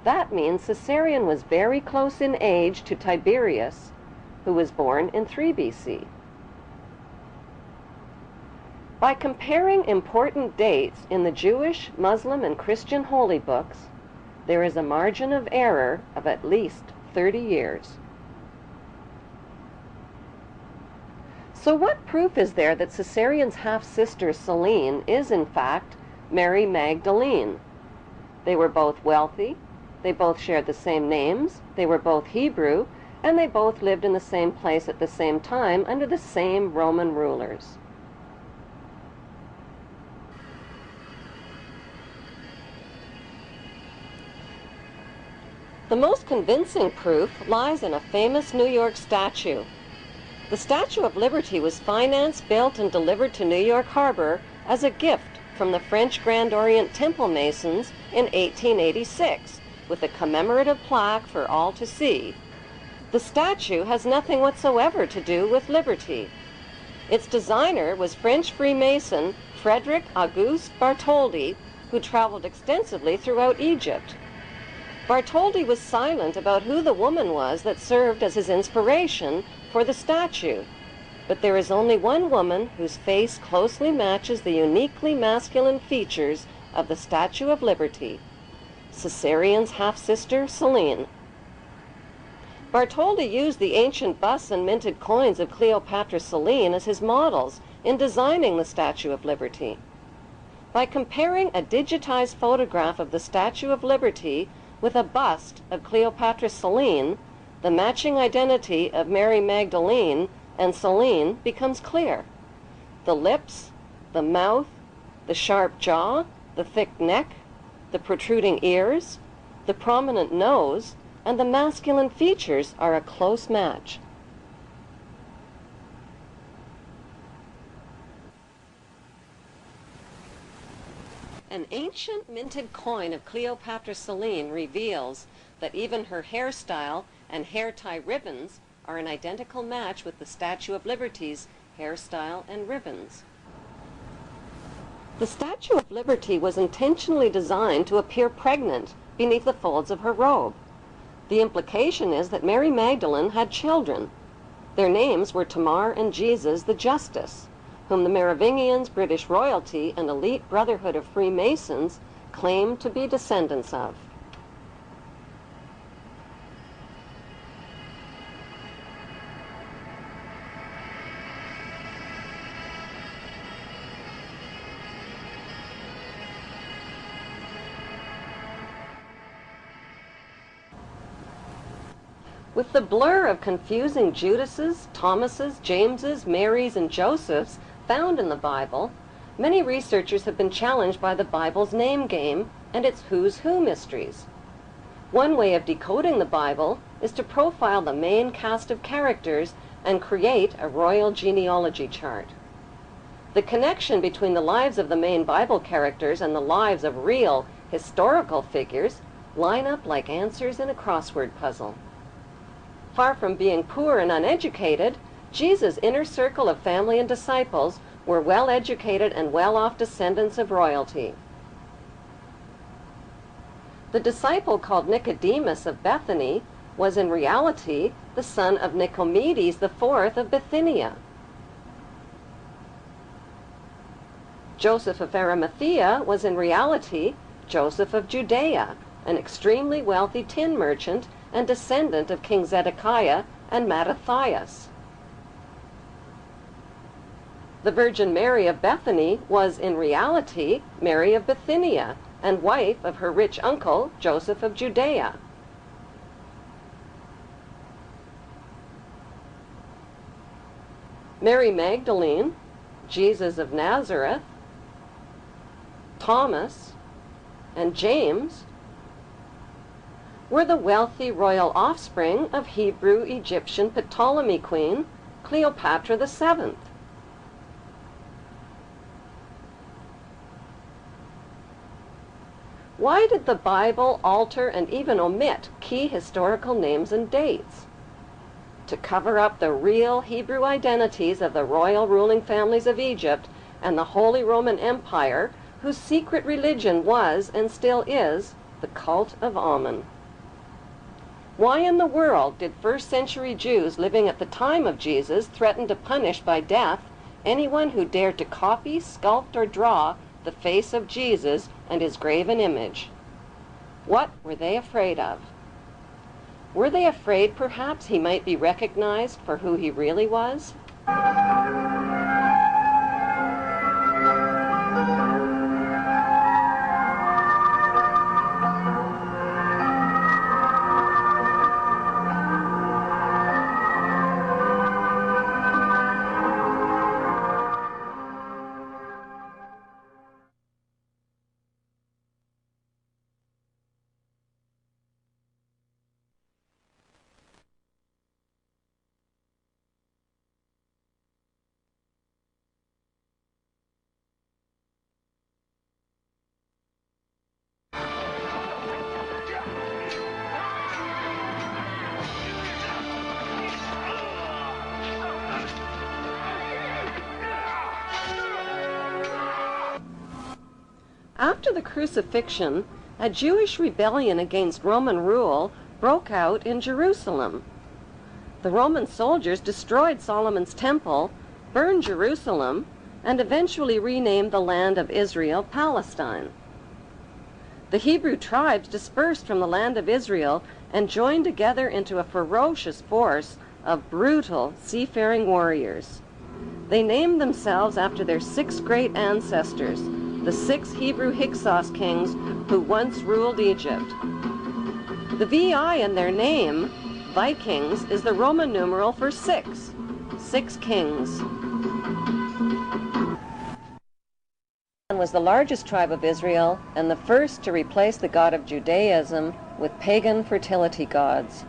That means Caesarion was very close in age to Tiberius, who was born in 3 BC. By comparing important dates in the Jewish, Muslim, and Christian holy books, there is a margin of error of at least 30 years. So what proof is there that Caesarion's half-sister Seline is in fact Mary Magdalene? They were both wealthy, they both shared the same names, they were both Hebrew, and they both lived in the same place at the same time under the same Roman rulers. The most convincing proof lies in a famous New York statue. The Statue of Liberty was financed, built, and delivered to New York Harbor as a gift from the French Grand Orient Temple Masons in 1886, with a commemorative plaque for all to see. The statue has nothing whatsoever to do with liberty. Its designer was French Freemason Frederick Auguste Bartholdi, who traveled extensively throughout Egypt. Bartholdi was silent about who the woman was that served as his inspiration for the statue, but there is only one woman whose face closely matches the uniquely masculine features of the Statue of Liberty, Caesarion's half-sister Seline. Bartholdi used the ancient busts and minted coins of Cleopatra Seline as his models in designing the Statue of Liberty. By comparing a digitized photograph of the Statue of Liberty with a bust of Cleopatra Seline, the matching identity of Mary Magdalene and Seline becomes clear. The lips, the mouth, the sharp jaw, the thick neck, the protruding ears, the prominent nose, and the masculine features are a close match. An ancient minted coin of Cleopatra Seline reveals that even her hairstyle and hair tie ribbons are an identical match with the Statue of Liberty's hairstyle and ribbons. The Statue of Liberty was intentionally designed to appear pregnant beneath the folds of her robe. The implication is that Mary Magdalene had children. Their names were Tamar and Jesus the Justice, whom the Merovingians, British royalty, and elite brotherhood of Freemasons claimed to be descendants of. With the blur of confusing Judases, Thomases, Jameses, Marys, and Josephs found in the Bible, many researchers have been challenged by the Bible's name game and its who's who mysteries. One way of decoding the Bible is to profile the main cast of characters and create a royal genealogy chart. The connection between the lives of the main Bible characters and the lives of real historical figures line up like answers in a crossword puzzle. Far from being poor and uneducated, Jesus' inner circle of family and disciples were well-educated and well-off descendants of royalty. The disciple called Nicodemus of Bethany was in reality the son of Nicomedes IV of Bithynia. Joseph of Arimathea was in reality Joseph of Judea, an extremely wealthy tin merchant and descendant of King Zedekiah and Mattathias. The Virgin Mary of Bethany was in reality Mary of Bithynia and wife of her rich uncle Joseph of Judea. Mary Magdalene, Jesus of Nazareth, Thomas, and James were the wealthy royal offspring of Hebrew-Egyptian Ptolemy queen Cleopatra VII. Why did the Bible alter and even omit key historical names and dates? To cover up the real Hebrew identities of the royal ruling families of Egypt and the Holy Roman Empire, whose secret religion was and still is the cult of Amun. Why in the world did first-century Jews living at the time of Jesus threaten to punish by death anyone who dared to copy, sculpt, or draw the face of Jesus and his graven image? What were they afraid of? Were they afraid perhaps he might be recognized for who he really was? After the crucifixion, a Jewish rebellion against Roman rule broke out in Jerusalem. The Roman soldiers destroyed Solomon's temple, burned Jerusalem, and eventually renamed the land of Israel Palestine. The Hebrew tribes dispersed from the land of Israel and joined together into a ferocious force of brutal seafaring warriors. They named themselves after their 6 great ancestors, the 6 Hebrew Hyksos kings who once ruled Egypt. The VI in their name, Vikings, is the Roman numeral for 6 kings. Was the largest tribe of Israel and the first to replace the god of Judaism with pagan fertility gods.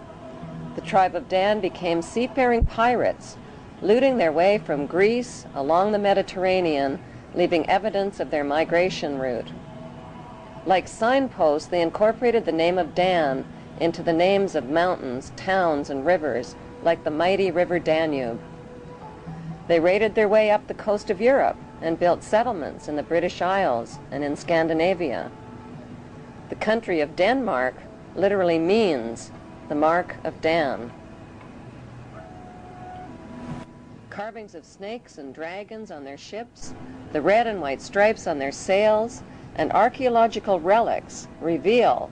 The tribe of Dan became seafaring pirates, looting their way from Greece along the Mediterranean, leaving evidence of their migration route. Like signposts, they incorporated the name of Dan into the names of mountains, towns, and rivers, like the mighty river Danube. They raided their way up the coast of Europe and built settlements in the British Isles and in Scandinavia. The country of Denmark literally means the mark of Dan. Carvings of snakes and dragons on their ships, the red and white stripes on their sails, and archaeological relics reveal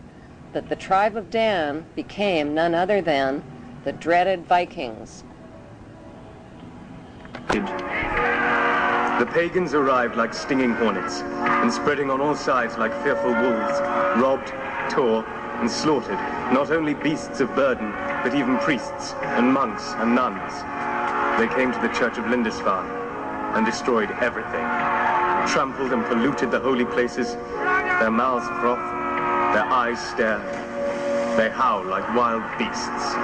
that the tribe of Dan became none other than the dreaded Vikings. The pagans arrived like stinging hornets, and spreading on all sides like fearful wolves, robbed, tore, and slaughtered not only beasts of burden, but even priests and monks and nuns. They came to the church of Lindisfarne and destroyed everything, trampled and polluted the holy places. Their mouths froth, their eyes stare, they howl like wild beasts.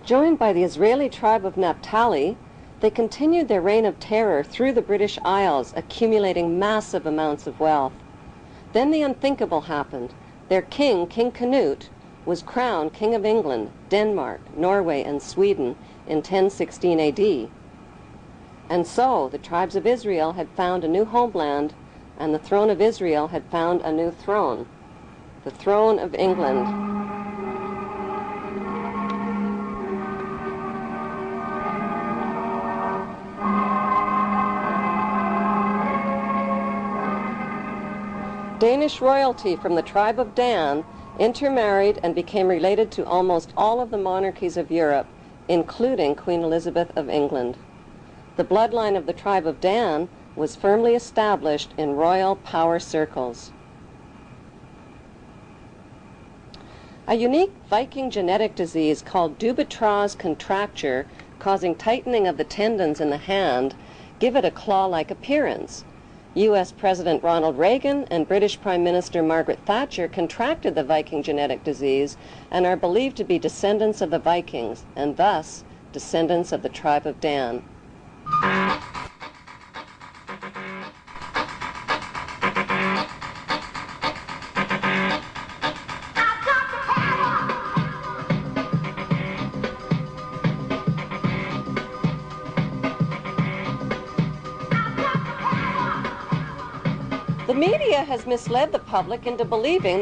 Joined by the Israeli tribe of Naphtali, they continued their reign of terror through the British Isles, accumulating massive amounts of wealth. Then the unthinkable happened. Their king, King Canute, was crowned King of England, Denmark, Norway, and Sweden in 1016 AD. And so the tribes of Israel had found a new homeland, and the throne of Israel had found a new throne, the throne of England. Danish royalty from the tribe of Dan intermarried and became related to almost all of the monarchies of Europe, including Queen Elizabeth of England. The bloodline of the tribe of Dan was firmly established in royal power circles. A unique Viking genetic disease called Dubitraz contracture, causing tightening of the tendons in the hand, give it a claw-like appearance. U.S. President Ronald Reagan and British Prime Minister Margaret Thatcher contracted the Viking genetic disease and are believed to be descendants of the Vikings, and thus descendants of the tribe of Dan. The media has misled the public into believing that